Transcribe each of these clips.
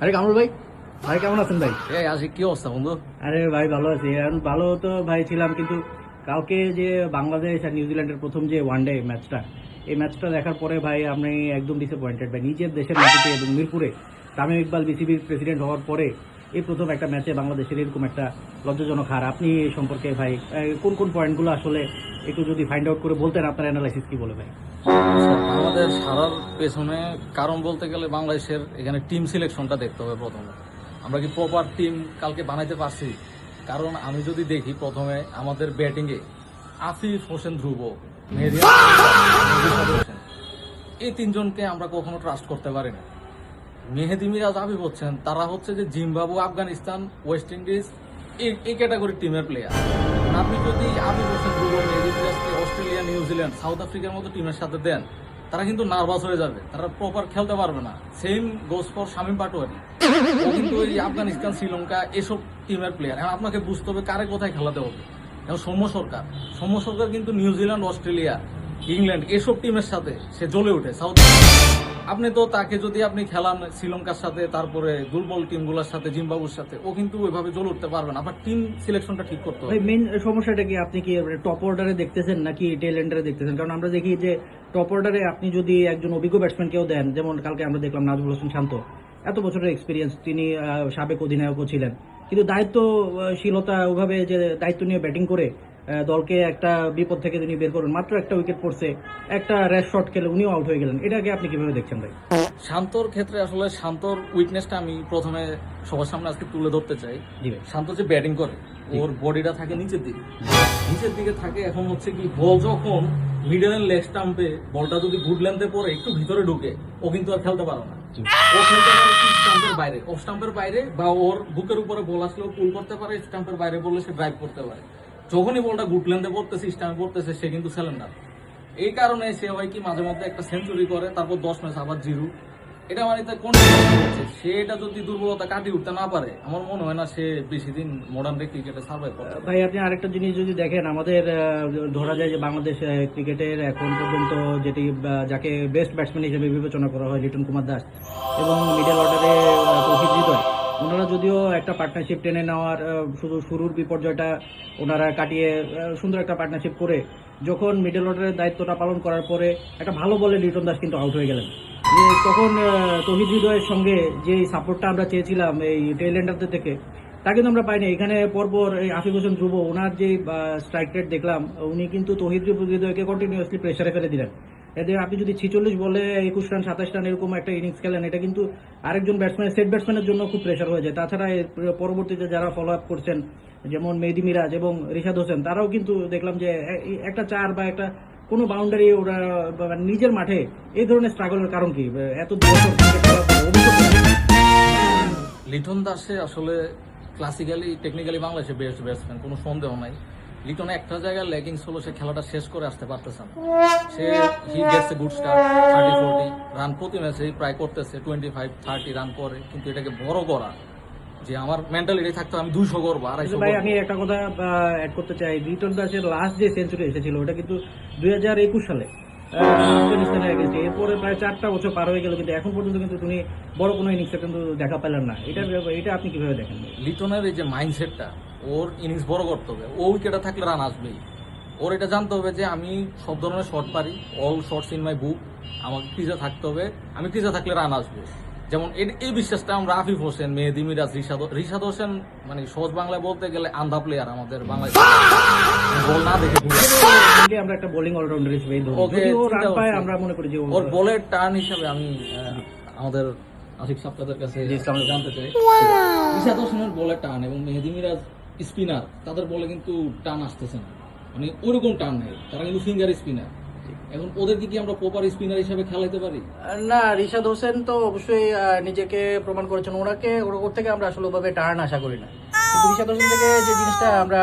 আরে কামরুল ভাই, ভাই কেমন আছেন ভাই? এই আশিক, কি অবস্থা বন্ধু? আরে ভাই ভালো আছি। ভালো তো ভাই ছিলাম, কিন্তু কালকে যে বাংলাদেশ আর নিউজিল্যান্ডের প্রথম যে ওয়ানডে ম্যাচটা, এই ম্যাচটা দেখার পরে ভাই আমি একদম ডিসঅ্যাপয়েন্টেড ভাই। নিজের দেশের মাটিতে এবং মিরপুরে তামিম ইকবাল বিসিবির প্রেসিডেন্ট হওয়ার পরে এই প্রথম একটা ম্যাচে বাংলাদেশের এরকম একটা লজ্জাজনক হার। আপনি এই সম্পর্কে ভাই কোন কোন পয়েন্টগুলো আসলে একটু যদি ফাইন্ড আউট করে বলতেন, আপনার অ্যানালাইসিস কি বলে ভাই? আমাদের হারার পেছনে কারণ বলতে গেলে বাংলাদেশের এখানে টিম সিলেকশনটা দেখতে হবে প্রথমে। আমরা কি প্রপার টিম কালকে বানাইতে পারছি? কারণ আমি যদি দেখি প্রথমে আমাদের ব্যাটিংয়ে আফিফ হোসেন, ধ্রুব, মেহেদী হোসেন, এই তিনজনকে আমরা কখনো ট্রাস্ট করতে পারি না। মেহেদী মিরাজ, আফিফ হচ্ছেন, তারা হচ্ছে যে জিম্বাবু, আফগানিস্তান, ওয়েস্ট ইন্ডিজ এই ক্যাটাগরির টিমের প্লেয়ার। আপনি যদি আফিফ হোসেন, ধ্রুব, মেহেদী মিরাজকে অস্ট্রেলিয়া, নিউজিল্যান্ড, সাউথ আফ্রিকার মতো টিমের সাথে দেন, তারা কিন্তু নার্ভাস হয়ে যাবে, তারা প্রপার খেলতে পারবে না। Same goes for Shamim Patwari, ও কিন্তু ওই আফগানিস্তান, শ্রীলঙ্কা এসব টিমের প্লেয়ার। এখন আপনাকে বুঝতে হবে কারে কোথায় খেলাতে হবে। এখন সৌম্য সরকার কিন্তু নিউজিল্যান্ড, অস্ট্রেলিয়া, ইংল্যান্ড এসব টিমের সাথে সে জ্বলে ওঠে। সাউথ আপনি তো তাকে যদি আপনি খেলান শ্রীলঙ্কার সাথে, তারপরে দুর্বল টিমগুলোর সাথে, জিম্বাবুর সাথে, ও কিন্তু ওইভাবে জ্বলে উঠতে পারবে না। আপনার টিম সিলেকশনটা ঠিক করতে হবে। মেইন সমস্যাটা কি, আপনি কি টপ অর্ডারে দেখতেছেন নাকি টেল এন্ডারে দেখতেছেন? কারণ আমরা দেখি যে টপ অর্ডারে আপনি যদি একজন অভিজ্ঞ ব্যাটসম্যানকেও দেন, যেমন কালকে আমরা দেখলাম নাজমুল হোসেন শান্ত, এত বছরের এক্সপিরিয়েন্স, তিনি সাবেক অধিনায়কও ছিলেন, কিন্তু দায়িত্বশীলতা ওভাবে যে দায়িত্ব নিয়ে ব্যাটিং করে দলকে একটা বিপদ থেকে তিনি বের করবেন। মাত্র একটা উইকেট পড়ছে, একটা র্যাশ শট খেলে উনিও আউট হয়ে গেলেন। এটাকে আপনি কিভাবে দেখছেন ভাই? শান্তর ক্ষেত্রে আসলে শান্তর উইকনেসটা আমি প্রথমে সবার সামনে আজকে তুলে ধরতে চাই। শান্ত যে ব্যাটিং করে, ওর বডিটা থাকে নিচের দিকে থাকে। এখন হচ্ছে কি, বল যখন মিডল এন্ড লেগ স্টাম্পে, বলটা যদি গুড লেন্থে পড়ে একটু ভিতরে ঢুকে, ও কিন্তু আর খেলতে পারে না। ও খেলতে পারে কি স্টাম্পের বাইরে, অফ স্টাম্পের বাইরে, বা ওর বুকের উপরে বল আসলেও পুল করতে পারে, স্টাম্পের বাইরে বললে সে ড্রাইভ করতে পারে। যখনই বলটা গুড লেন্থে পড়তেছে, স্টাম্পে পড়তেছে, সে কিন্তু সিলিন্ডার। এই কারণে সে হয় কি, মাঝে মধ্যে একটা সেঞ্চুরি করে, তারপর 10 ম্যাচ আবার জিরো। এটা মানে তার কোন হচ্ছে, সে এটা যদি দুর্বলতা কাটিয়ে উঠতে না পারে, আমার মনে হয় না সে বেশি দিন মডার্ন ডে ক্রিকেটে সার্ভাইভ করতে পারে। ভাই আপনি আরেকটা জিনিস যদি দেখেন, আমাদের ধরা যায় যে বাংলাদেশ ক্রিকেটের এখন পর্যন্ত যেটি যাকে বেস্ট ব্যাটসম্যান হিসেবে বিবেচনা করা হয়, লিটন কুমার দাস এবং মিডল অর্ডারে তৌহিদ হৃদয়, ওনারা যদিও একটা পার্টনারশিপ টেনে নেওয়ার শুধু শুরুর বিপর্যয়টা ওনারা কাটিয়ে সুন্দর একটা পার্টনারশিপ করে যখন মিডল অর্ডারের দায়িত্বটা পালন করার পরে একটা ভালো বলে লিটন দাস কিন্তু আউট হয়ে গেলেন। তখন তৌহিদ হৃদয়ের সঙ্গে যে সাপোর্টটা আমরা চেয়েছিলাম এই টেল এন্ডারদের থেকে, তা কিন্তু আমরা পাইনি। এখানে পরপর এই আফিফ হোসেন, ধ্রুব, ওনার যে স্ট্রাইক রেট দেখলাম, উনি কিন্তু তৌহিদ হৃদয়কে কন্টিনিউয়াসলি প্রেসারে ফেলে দিলেন। এতে আপনি যদি 46 বলে 21 রান 27 রান এরকম একটা ইনিংস খেলেন, এটা কিন্তু আরেকজন ব্যাটসম্যানের, সেট ব্যাটসম্যানের জন্য খুব প্রেসার হয়ে যায়। তাছাড়া পরবর্তীতে যারা ফলো আপ করছেন, যেমন মেহেদী মিরাজ এবং রিশাদ হোসেন, তারাও কিন্তু দেখলাম যে একটা 4 বা একটা কোনো বাউন্ডারি ওরা নিজের মাঠে এই ধরনের স্ট্রাগলের কারণ কি? এত লিটন দাসে আসলে ক্লাসিক্যালি, টেকনিক্যালি বাংলাদেশের বেস্ট ব্যাটসম্যান, কোনো সন্দেহ নাই। লিটন একটা জায়গায় ল্যাকিংস হলো, সে খেলাটা শেষ করে আসতে পারতেছে না। সে he gets a good start, 30-40 run প্রতি ম্যাচে প্রায় করতেছে, 25-30 রান করে, কিন্তু এটাকে বড় করা, যে আমার মেন্টালিটি থাকতো আমি 200 করবো, 250 ভাই আমি একটা কথা অ্যাড করতে চাই, লিটন দাসের লাস্ট যে সেঞ্চুরি এসেছিল ওটা কিন্তু 2021 সালে আফগানিস্তানের এগেইনস্টে। এরপরে প্রায় 4টা বছর পার হয়ে গেল, কিন্তু এখন পর্যন্ত কিন্তু তুমি বড় কোনো ইনিংসে কিন্তু দেখা পেলেন না। এটা আপনি কিভাবে দেখেন? লিটনের এই যে মাইন্ডসেটটা, ওর ইনিংস বড় করতে হবে, ও উইকেটে থাকলে রান আসবেই। ওর এটা জানতে হবে যে আমি সব ধরনের শট পারি, অল শটস ইন মাই বুক, আমাকে ক্রিজে থাকতে হবে, আমি ক্রিজে থাকলে রান আসবে। যেমন এই বিশ্বাসটা আমরা আফিফ হোসেন, মেহেদী মিরাজ, রিশাদ হোসেন, মানে সহজ বাংলায় বলতে গেলে আন্ধা প্লেয়ার আমাদের বাংলাদেশ, বল না দেখে আমরা একটা বোলিং অলরাউন্ডার হিসেবে আমরা মনে করি যে ওর বলের টার্ন হিসাবে আমি আমাদের আশিক সাপ্তাহের কাছে জানতে চাই, রিশাদ হোসেনের বলের টার্ন এবং মেহেদী মিরাজ স্পিনার, তাদের বলে কিন্তু টার্ন আসতেছে না, মানে ওইরকম টার্ন নেই, তারা কিন্তু ফিঙ্গার স্পিনার। এখন ওদেরকে কি আমরা প্রপার স্পিনার হিসেবে খেলাইতে পারি? না, রিশাদ হোসেন তো অবশ্যই নিজেকে প্রমাণ করেছেন, ওর থেকে আমরা আসলে ওভাবে টার্ন আশা করি না। কিন্তু রিশাদ হোসেন থেকে যে জিনিসটা আমরা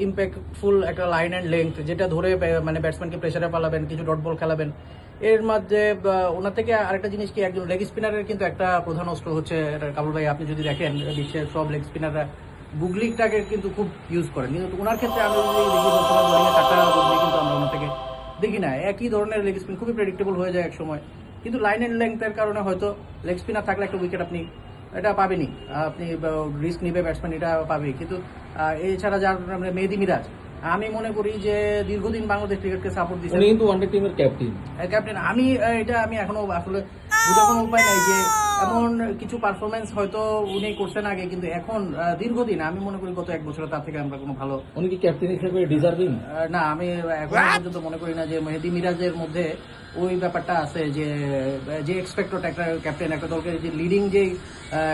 ইম্প্যাক্টফুল একটা লাইন অ্যান্ড লেংথ, যেটা ধরে মানে ব্যাটসম্যানকে প্রেসারে পালাবেন, কিছু ডট বল খেলাবেন, এর মধ্যে ওনার থেকে আরেকটা জিনিস কি, একজন লেগ স্পিনারের কিন্তু একটা প্রধান অস্ত্র হচ্ছে কামরুল ভাই। আপনি যদি দেখেন বিশ্বের সব লেগ স্পিনাররা গুগলিটাকে কিন্তু খুব ইউজ করেন, কিন্তু ওনার ক্ষেত্রে আমি যদি দেখি বর্তমান বোলিংয়ে 4টা গুগলি কিন্তু আমরা ওনার থেকে দেখি না। একই ধরনের লেগ স্পিন খুবই প্রেডিক্টেবল হয়ে যায় এক সময়, কিন্তু লাইন এন্ড লেংথের কারণে হয়তো লেগ স্পিনার থাকলে একটা উইকেট আপনি এটা পাবেনি। আপনি রিস্ক নিবে ব্যাটসম্যান, এটা পাবে। কিন্তু এছাড়া যার মেহেদী মিরাজ, আমি মনে করি যে দীর্ঘদিন বাংলাদেশ ক্রিকেটকে সাপোর্ট দিচ্ছে, উনি কিন্তু ওয়ানডে টিমের ক্যাপ্টেন। ক্যাপ্টেন। আমি এখনো আসলে বোঝার কোনো উপায় নাই যে এমন কিছু পারফরমেন্স হয়তো উনি করছেন আগে, কিন্তু এখন দীর্ঘদিন, আমি মনে করি গত 1 বছরে তার থেকে আমরা কোনো ভালো উনি কি ক্যাপ্টেন হিসেবে ডিজার্ভিং? না, আমি এখন পর্যন্ত মনে করি না যে মেহেদী মিরাজের মধ্যে ওই ব্যাপারটা আছে যে যে এক্সপেক্টেড একটা ক্যাপ্টেন, একটা দলকে যে লিডিং যে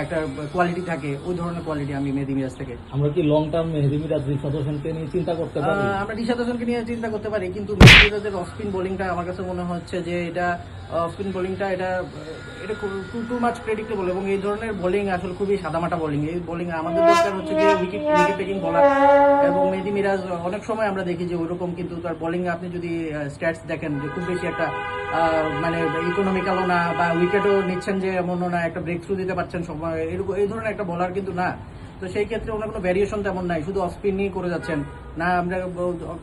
একটা কোয়ালিটি থাকে, ওই ধরনের কোয়ালিটি আমি মেহেদী মিরাজ থেকে। আমরা কি লং টার্ম মেহেদী মিরাজ, রিশাদ হোসেনকে নিয়ে চিন্তা করতে পারি? আমরা রিশাদ হোসেনকে নিয়ে চিন্তা করতে পারি, কিন্তু মেহেদী মিরাজের অফ স্পিন বোলিংটা আমার কাছে মনে হচ্ছে যে এটা অফ স্পিন বোলিংটা এটা টু মাচ প্রেডিক্টেবল, এবং এই ধরনের বোলিং আসলে খুবই সাদামাটা বোলিং। এই বোলিং আমাদের দরকার হচ্ছে যে উইকেট টেকিং বোলার, এবং মেহেদী মিরাজ অনেক সময় আমরা দেখি যে ওইরকম, কিন্তু তার বোলিং আপনি যদি স্ট্যাটস দেখেন যে খুব বেশি একটা মানে ইকোনমিক্যালও না, বা উইকেটও নিচ্ছেন যে এমনও না, একটা ব্রেক থ্রু দিতে পারছেন সময়, এরকম এই ধরনের একটা বোলার কিন্তু না। তো সেই ক্ষেত্রে ওনার কোনো ভ্যারিয়েশন তেমন নাই, শুধু অফ স্পিন নিয়ে করে যাচ্ছেন না। আমরা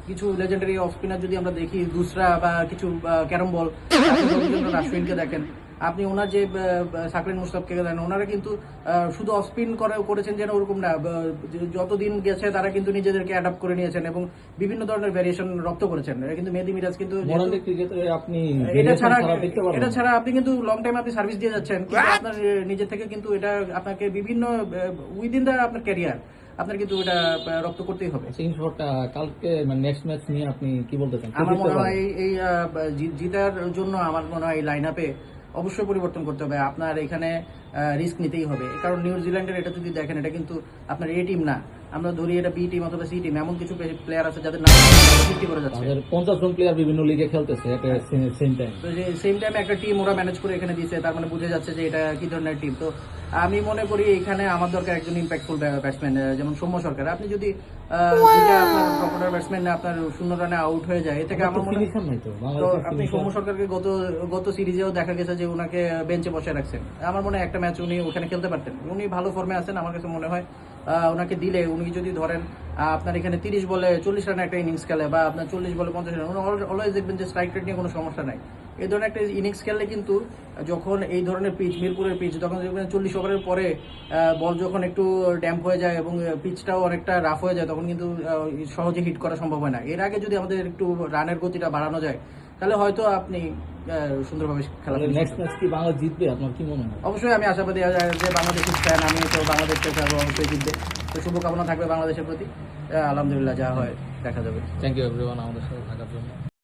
কিছু লেজেন্ডারি অফ স্পিনার যদি আমরা দেখি, দুসরা বা কিছু ক্যারম বল, আশ্বিনকে দেখেন আপনি, ওনার যে সাকলিন মুস্তাফকে দেখেন, ওনারা কিন্তু শুধু অফ স্পিন করেছেন যেন ওরকম না, যতদিন গেছে তারা কিন্তু নিজেদেরকে অ্যাডাপ্ট করে নিয়েছেন এবং বিভিন্ন ধরনের ভ্যারিয়েশন রপ্ত করেছেন। কিন্তু মেহেদী মিরাজ কিন্তু আপনি এটা ছাড়া আপনি কিন্তু লং টাইম আপনি সার্ভিস দিয়ে যাচ্ছেন, কিন্তু আপনার নিজে থেকে কিন্তু এটা আপনাকে বিভিন্ন উইদিন দ্য আপনার ক্যারিয়ার আপনার কিন্তু এটা রপ্ত করতেই হবে। কালকে নেক্সট ম্যাচ নিয়ে আপনি কি বলতে চান? আমার মনে হয় এই জিতার জন্য আমার মনে হয় এই লাইন আপে অবশ্যই পরিবর্তন করতে হবে। আপনার এখানে রিস্ক নিতেই হবে, কারণ নিউজিল্যান্ডের এটা যদি দেখেন, এটা কিন্তু আপনার এ টিম না, আমরা ধরি এটা বি টিম অথবা সি টিম। এমন কিছু প্লেয়ার আছে যাদের নাম সৃষ্টি করে যাচ্ছে, 50 জন প্লেয়ার বিভিন্ন লিগে খেলতেছে সেম টাইম। তো যে সেম টাইমে একটা টিম ওরা ম্যানেজ করে এখানে দিয়েছে, তার মানে বুঝে যাচ্ছে যে এটা কি ধরনের টিম। তো আমি মনে করি এখানে আমার দরকার একজন ইম্প্যাক্টফুল ব্যাটসম্যান, যেমন সৌম্য সরকার। আপনি যদি আপনার প্রপার ব্যাটসম্যান আপনার 0 রানে আউট হয়ে যায়, এ থেকে আমার মনে হয় তো আপনি সৌম্য সরকারকে গত সিরিজেও দেখা গেছে যে ওনাকে বেঞ্চে বসে রাখছেন। আমার মনে হয় একটা ম্যাচ উনি ওখানে খেলতে পারতেন, উনি ভালো ফর্মে আছেন। আমার কাছে মনে হয় ওনাকে দিলে, উনি যদি ধরেন আপনার এখানে 30 বলে 40 রানে একটা ইনিংস খেলে, বা আপনার 40 বলে 50 রান, উনি অলওয়েজ দেখবেন যে স্ট্রাইক রেট নিয়ে কোনো সমস্যা নাই। এই ধরনের একটা ইনিংস খেললে কিন্তু যখন এই ধরনের পিচ, মিরপুরের পিচ, তখন দেখবেন 40 ওভারের পরে বল যখন একটু ড্যাম্প হয়ে যায় এবং পিচটাও অনেকটা রাফ হয়ে যায়, তখন কিন্তু সহজে হিট করা সম্ভব হয় না। এর আগে যদি আমাদের একটু রানের গতিটা বাড়ানো যায়, তাহলে হয়তো আপনি সুন্দরভাবে খেলা। নেক্সট ম্যাচ কি বাংলাদেশ জিতবে আপনার কি মনে হয়? অবশ্যই আমি আশাবাদী যে বাংলাদেশের ফ্যান, আমি তো বাংলাদেশকে অবশ্যই জিতবে। তো শুভকামনা থাকবে বাংলাদেশের প্রতি। আলহামদুলিল্লাহ, যা হয় দেখা যাবে। থ্যাংক ইউ এভরিওয়ান আমাদের সাথে থাকার জন্য।